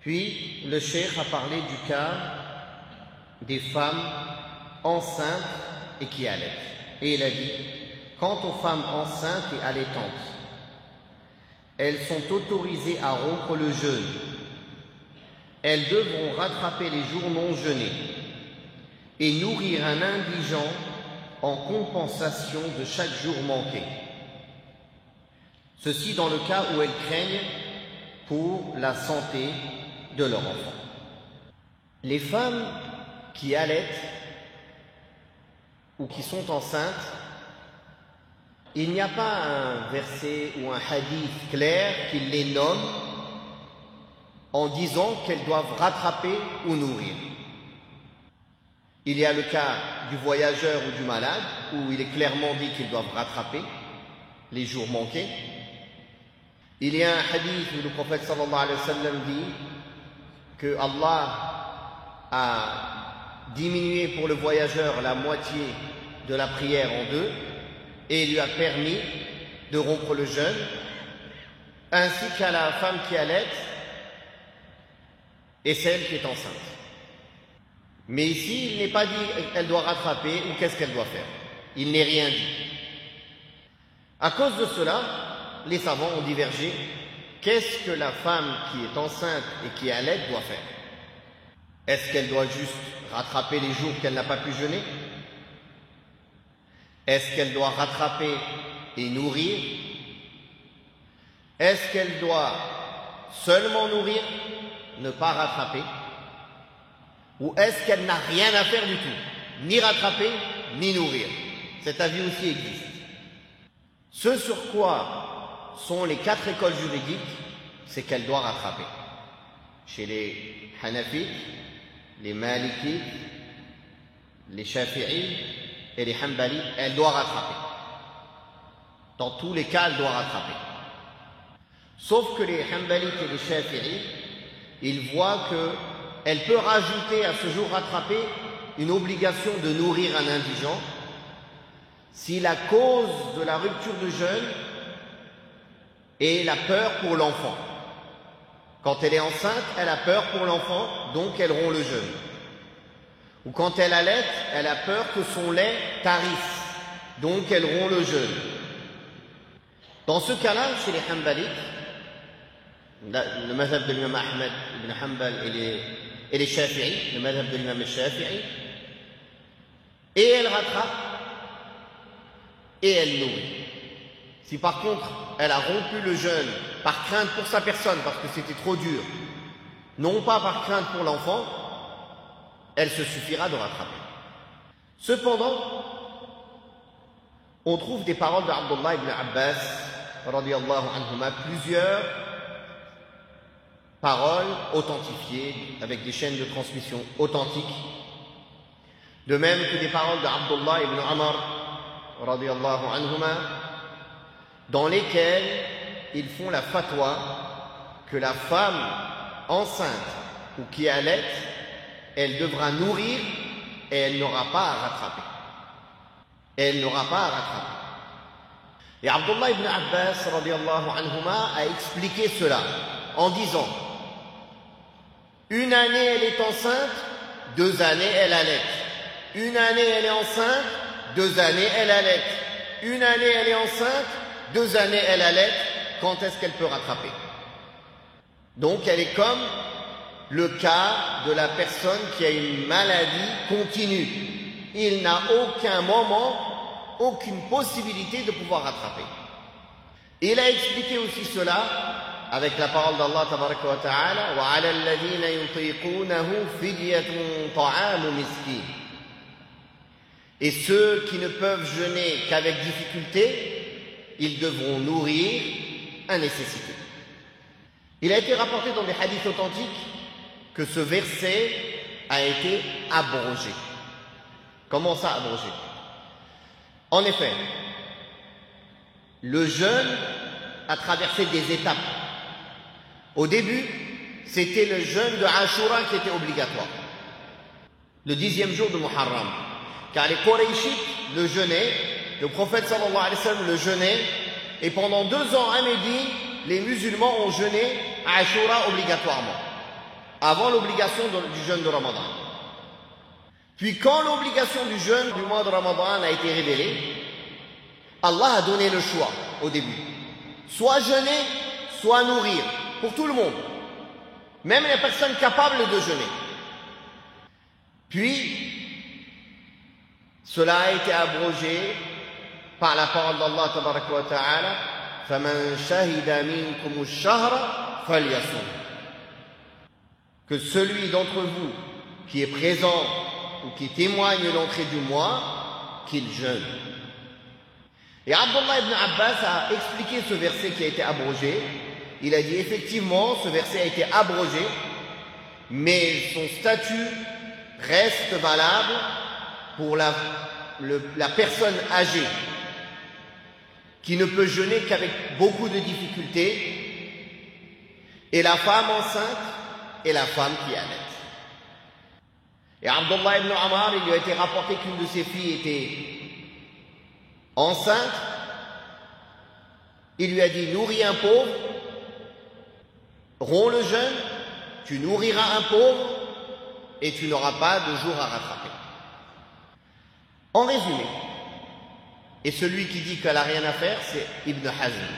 Puis le cheikh a parlé du cas des femmes enceintes et qui allaitent. Et il a dit, quant aux femmes enceintes et allaitantes, elles sont autorisées à rompre le jeûne. Elles devront rattraper les jours non jeûnés et nourrir un indigent en compensation de chaque jour manqué. Ceci dans le cas où elles craignent pour la santé de leur enfant. Les femmes qui allaitent ou qui sont enceintes, il n'y a pas un verset ou un hadith clair qui les nomme en disant qu'elles doivent rattraper ou nourrir. Il y a le cas du voyageur ou du malade où il est clairement dit qu'ils doivent rattraper les jours manqués. Il y a un hadith où le prophète sallallahu alayhi wa sallam dit que Allah a diminué pour le voyageur la moitié de la prière en deux et lui a permis de rompre le jeûne, ainsi qu'à la femme qui allaite et celle qui est enceinte. Mais ici, il n'est pas dit qu'elle doit rattraper ou qu'est-ce qu'elle doit faire. Il n'est rien dit. À cause de cela, les savants ont divergé. Qu'est-ce que la femme qui est enceinte et qui allaite doit faire? Est-ce qu'elle doit juste rattraper les jours qu'elle n'a pas pu jeûner? Est-ce qu'elle doit rattraper et nourrir? Est-ce qu'elle doit seulement nourrir, ne pas rattraper? Ou est-ce qu'elle n'a rien à faire du tout, ni rattraper, ni nourrir? Cet avis aussi existe. Ce sur quoi sont les 4 écoles juridiques, c'est qu'elle doit rattraper. Chez les Hanafites, les Malikites, les Shafi'i et les Hanbali, elle doit rattraper. Dans tous les cas, elle doit rattraper. Sauf que les Hanbalites et les Shafi'i, ils voient qu'elle peut rajouter à ce jour rattrapé une obligation de nourrir un indigent si la cause de la rupture de jeûne est la peur pour l'enfant. Quand elle est enceinte, elle a peur pour l'enfant, donc elle rompt le jeûne. Ou quand elle allaite, elle a peur que son lait tarisse, donc elle rompt le jeûne. Dans ce cas-là, chez les Hanbalites, le madhab de l'imam Ahmed ibn Hanbal et les Shafi'i, le madhab de l'imam Shafi'i, et elle rattrape et elle nourrit. Si par contre elle a rompu le jeûne par crainte pour sa personne parce que c'était trop dur, non pas par crainte pour l'enfant, elle se suffira de rattraper. Cependant, on trouve des paroles d'Abdullah ibn Abbas radiyallahu anhuma, plusieurs paroles authentifiées avec des chaînes de transmission authentiques, de même que des paroles d'Abdullah ibn Umar radiyallahu anhuma, dans lesquelles ils font la fatwa que la femme enceinte ou qui allaite, elle devra nourrir et elle n'aura pas à rattraper. Elle n'aura pas à rattraper. Et Abdullah ibn Abbas radiyallahu anhuma a expliqué cela en disant: une année elle est enceinte, 2 années elle allaite. Une année elle est enceinte, 2 années elle allaite. Une année elle est enceinte, 2 années elle allaite. Quand est-ce qu'elle peut rattraper? Donc elle est comme le cas de la personne qui a une maladie continue. Il n'a aucun moment, aucune possibilité de pouvoir rattraper. Il a expliqué aussi cela avec la parole d'Allah tabaraka wa ta'ala: wa 'ala alladhina yutiqunahu fidyatun ta'amu miskin. Et ceux qui ne peuvent jeûner qu'avec difficulté, ils devront nourrir un nécessité. Il a été rapporté dans des hadiths authentiques que ce verset a été abrogé. Comment ça, abrogé? En effet, le jeûne a traversé des étapes. Au début, c'était le jeûne de Ashura qui était obligatoire, le 10e jour de Muharram, car les Qurayshites le jeûnaient, le prophète sallallahu alayhi wa sallam le jeûnait, et pendant 2 ans à Médine, les musulmans ont jeûné à Ashura obligatoirement. avant l'obligation du jeûne de Ramadan. Puis quand l'obligation du jeûne du mois de Ramadan a été révélée, Allah a donné le choix au début. Soit jeûner, soit nourrir, pour tout le monde. Même les personnes capables de jeûner. Puis, cela a été abrogé par la parole d'Allah tabaraka wa ta'ala, فَمَنْ شَهِدَ مِنْكُمُ الشَّهْرَ فَلْيَصُمْ. Que celui d'entre vous qui est présent ou qui témoigne l'entrée du mois, qu'il jeûne. Et Abdullah ibn Abbas a expliqué ce verset qui a été abrogé. Il a dit effectivement, ce verset a été abrogé, mais son statut reste valable pour la personne âgée qui ne peut jeûner qu'avec beaucoup de difficultés, et la femme enceinte et la femme qui allait. Et Abdullah ibn Omar, il lui a été rapporté qu'une de ses filles était enceinte. Il lui a dit, nourris un pauvre, romps le jeûne, tu nourriras un pauvre et tu n'auras pas de jour à rattraper. En résumé, et celui qui dit qu'elle n'a rien à faire, c'est Ibn Hazm.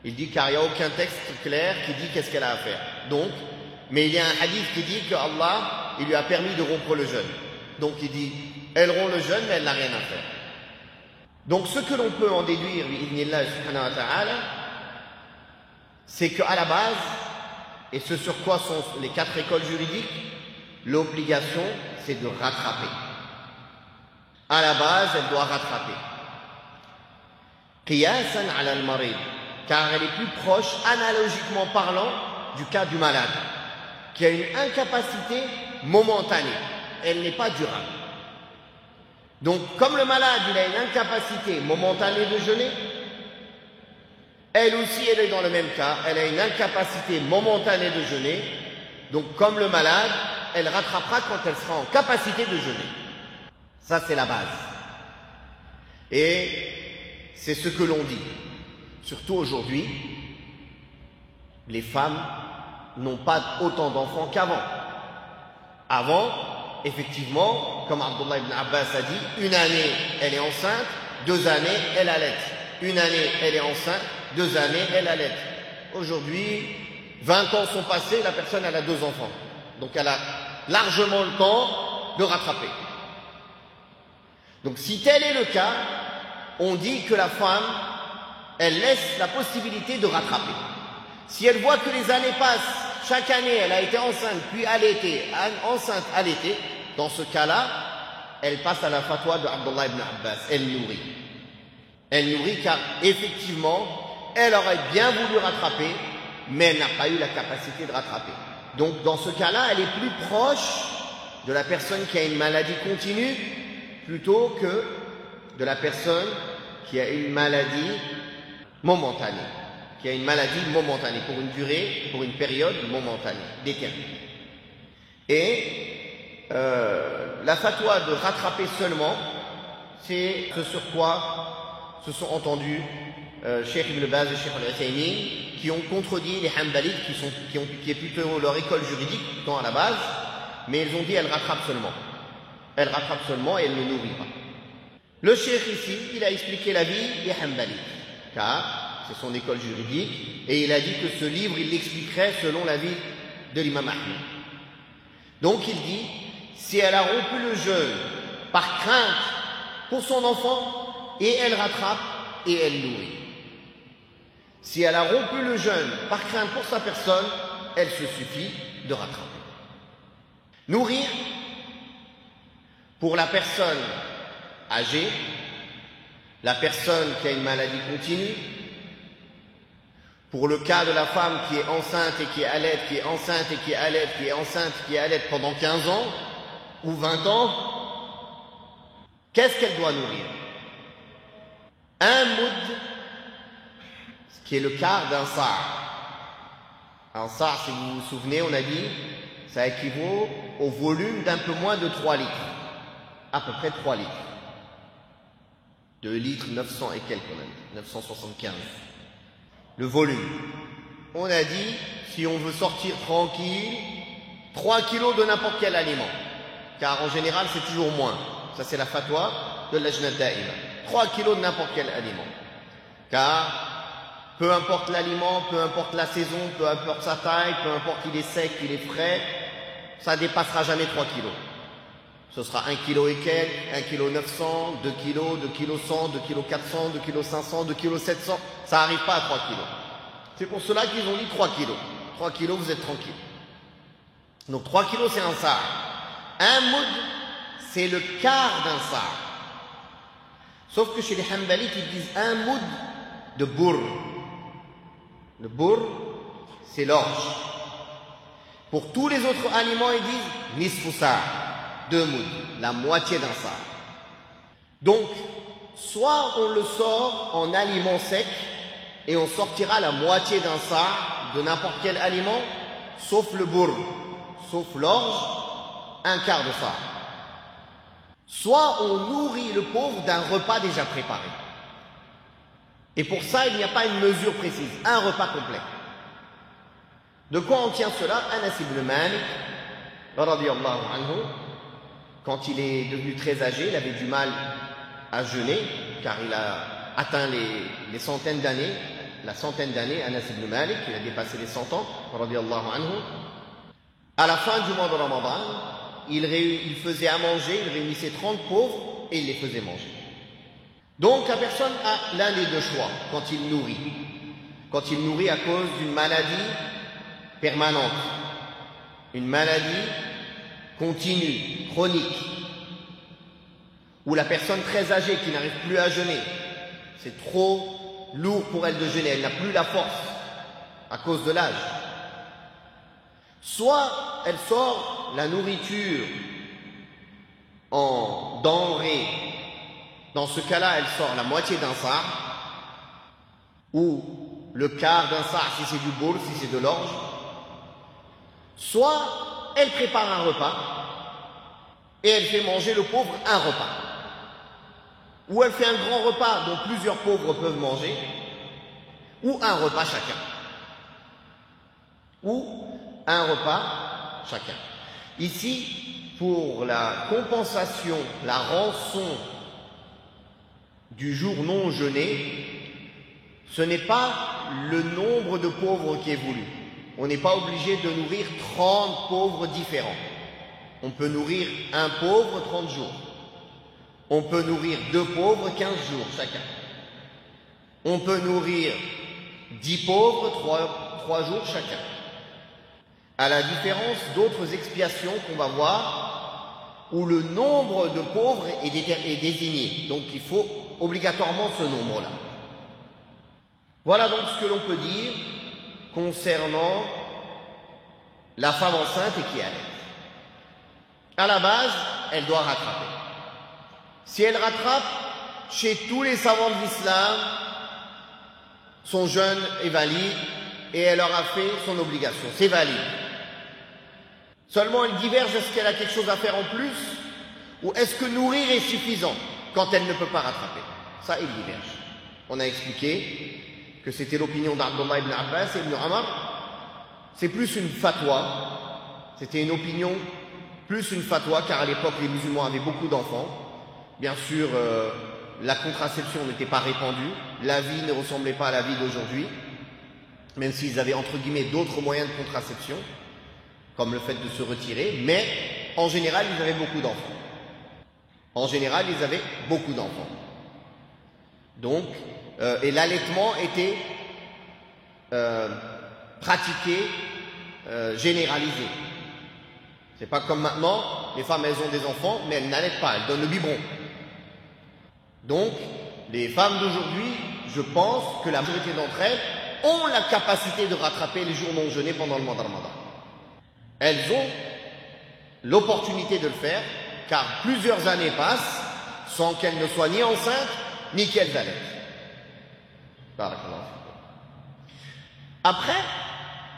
Il dit car il n'y a aucun texte clair qui dit qu'est-ce qu'elle a à faire. Donc, mais il y a un hadith qui dit que Allah, il lui a permis de rompre le jeûne. Donc il dit, elle rompt le jeûne, mais elle n'a rien à faire. Donc ce que l'on peut en déduire, bi'idhnillah subhanahu wa ta'ala, c'est qu'à la base, et ce sur quoi sont les 4 écoles juridiques, l'obligation, c'est de rattraper. À la base, elle doit rattraper. Qiyasan ala al-marid, car elle est plus proche, analogiquement parlant, du cas du malade, qui a une incapacité momentanée. Elle n'est pas durable. Donc, comme le malade, il a une incapacité momentanée de jeûner, elle aussi, elle est dans le même cas. Elle a une incapacité momentanée de jeûner. Donc, comme le malade, elle rattrapera quand elle sera en capacité de jeûner. Ça, c'est la base. Et c'est ce que l'on dit. Surtout aujourd'hui, les femmes n'ont pas autant d'enfants qu'avant. Avant, effectivement, comme Abdullah ibn Abbas a dit, une année, elle est enceinte, 2 années, elle allait. Une année, elle est enceinte, 2 années, elle allait. Aujourd'hui, 20 ans sont passés, la personne, elle a 2 enfants. Donc, elle a largement le temps de rattraper. Donc, si tel est le cas, on dit que la femme, elle laisse la possibilité de rattraper. Si elle voit que les années passent, chaque année, elle a été enceinte, puis allaitée, enceinte, allaitée, dans ce cas-là, elle passe à la fatwa de Abdullah ibn Abbas. Elle nourrit. Elle nourrit car, effectivement, elle aurait bien voulu rattraper, mais elle n'a pas eu la capacité de rattraper. Donc, dans ce cas-là, elle est plus proche de la personne qui a une maladie continue plutôt que de la personne qui a une maladie momentanée. Qui a une maladie momentanée, pour une durée, pour une période momentanée, déterminée. Et la fatwa de rattraper seulement, c'est ce sur quoi se sont entendus Cheikh Ibn Baz et Cheikh Al-Uthaymin, qui ont contredit les Hanbalites, qui est plutôt leur école juridique, plutôt à la base, mais ils ont dit elle rattrape seulement. Elle rattrape seulement et elle ne nourrit pas. Le Cheikh ici, il a expliqué la vie des Hanbalites, car c'est son école juridique, et il a dit que ce livre, il l'expliquerait selon l'avis de l'imam Ahmed. Donc il dit, si elle a rompu le jeûne par crainte pour son enfant, et elle rattrape, et elle nourrit. Si elle a rompu le jeûne par crainte pour sa personne, elle se suffit de rattraper. Nourrir, pour la personne âgée, la personne qui a une maladie continue, pour le cas de la femme qui est enceinte et qui allaite, qui est enceinte et qui allaite, qui est enceinte et qui allaite pendant 15 ans ou 20 ans, qu'est-ce qu'elle doit nourrir? Un moud, ce qui est le quart d'un sa'. Un sa', si vous vous souvenez, on a dit, ça équivaut au volume d'un peu moins de 3 litres. À peu près 3 litres. 2 litres 900 et quelques, 975. Le volume. On a dit, si on veut sortir tranquille, 3 kilos de n'importe quel aliment. Car en général, c'est toujours moins. Ça, c'est la fatwa de l'Ajna Da'ima. 3 kilos de n'importe quel aliment. Car peu importe l'aliment, peu importe la saison, peu importe sa taille, peu importe qu'il est sec, qu'il est frais, ça dépassera jamais 3 kilos. Ce sera 1 kg et quelques, 1 kg 900, 2 kg, 2 kg 100, 2 kg 400, 2 kg 500, 2 kg 700. Ça n'arrive pas à 3 kg. C'est pour cela qu'ils ont dit 3 kg. 3 kg, vous êtes tranquille. Donc 3 kg, c'est un sa'. Un moud, c'est le quart d'un sa'. Sauf que chez les Hanbalites, ils disent un moud de bourre. Le bourre, c'est l'orge. Pour tous les autres aliments, ils disent nisfu sa', 2 mouds, la moitié d'un sa'. Donc, soit on le sort en aliment sec et on sortira la moitié d'un sa' de n'importe quel aliment, sauf le bourre, sauf l'orge, un quart de sa'. Soit on nourrit le pauvre d'un repas déjà préparé. Et pour ça, il n'y a pas une mesure précise, un repas complet. De quoi on tient cela? Anas ibn Malik, radiyallahu anhu, quand il est devenu très âgé, il avait du mal à jeûner, car il a atteint les centaines d'années, la centaine d'années, Anas ibn Malik, il a dépassé les 100 ans, radiyallahu anhu. À la fin du mois de Ramadan, il faisait à manger, il réunissait 30 pauvres et il les faisait manger. Donc la personne a l'un des deux choix quand il nourrit. Quand il nourrit à cause d'une maladie permanente, une maladie continue, chronique, ou la personne très âgée qui n'arrive plus à jeûner, c'est trop lourd pour elle de jeûner, elle n'a plus la force à cause de l'âge. Soit elle sort la nourriture en denrées. Dans ce cas-là, elle sort la moitié d'un sa', ou le quart d'un sa' si c'est du bourre, si c'est de l'orge. Soit elle prépare un repas et elle fait manger le pauvre un repas. Ou elle fait un grand repas dont plusieurs pauvres peuvent manger, ou un repas chacun. Ou un repas chacun. Ici, pour la compensation, la rançon du jour non jeûné, ce n'est pas le nombre de pauvres qui est voulu. On n'est pas obligé de nourrir 30 pauvres différents. On peut nourrir un pauvre 30 jours. On peut nourrir 2 pauvres 15 jours chacun. On peut nourrir 10 pauvres 3 jours chacun. À la différence d'autres expiations qu'on va voir, où le nombre de pauvres est désigné. Donc il faut obligatoirement ce nombre-là. Voilà donc ce que l'on peut dire concernant la femme enceinte et qui allait. À la base, elle doit rattraper. Si elle rattrape, chez tous les savants de l'islam, son jeûne est valide et elle aura fait son obligation. C'est valide. Seulement, elle diverge, est-ce qu'elle a quelque chose à faire en plus ou est-ce que nourrir est suffisant quand elle ne peut pas rattraper? Ça, il diverge. On a expliqué que c'était l'opinion d'Abdullah ibn Abbas et ibn Umar. C'est plus une fatwa. C'était une opinion, plus une fatwa, car à l'époque, les musulmans avaient beaucoup d'enfants. Bien sûr, la contraception n'était pas répandue. La vie ne ressemblait pas à la vie d'aujourd'hui. Même s'ils avaient, entre guillemets, d'autres moyens de contraception, comme le fait de se retirer. Mais, en général, ils avaient beaucoup d'enfants. En général, ils avaient beaucoup d'enfants. Donc, et l'allaitement était pratiqué, généralisé. C'est pas comme maintenant, les femmes elles ont des enfants, mais elles n'allaitent pas, elles donnent le biberon. Donc, les femmes d'aujourd'hui, je pense que la majorité d'entre elles ont la capacité de rattraper les jours non jeûnés pendant le mois de Ramadan. Elles ont l'opportunité de le faire, car plusieurs années passent sans qu'elles ne soient ni enceintes, ni qu'elles allaitent. Après,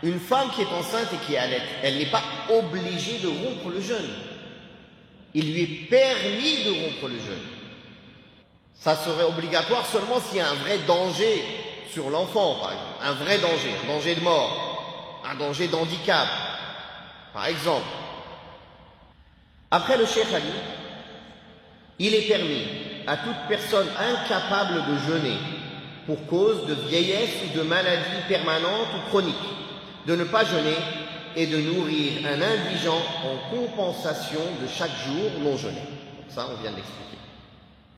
une femme qui est enceinte et qui allaite, elle n'est pas obligée de rompre le jeûne. Il lui est permis de rompre le jeûne. Ça serait obligatoire seulement s'il y a un vrai danger sur l'enfant, par exemple. Un vrai danger, un danger de mort, un danger d'handicap. Par exemple, après le Cheikh Ali, il est permis à toute personne incapable de jeûner pour cause de vieillesse ou de maladie permanente ou chronique de ne pas jeûner et de nourrir un indigent en compensation de chaque jour non jeûné. Ça, on vient de l'expliquer.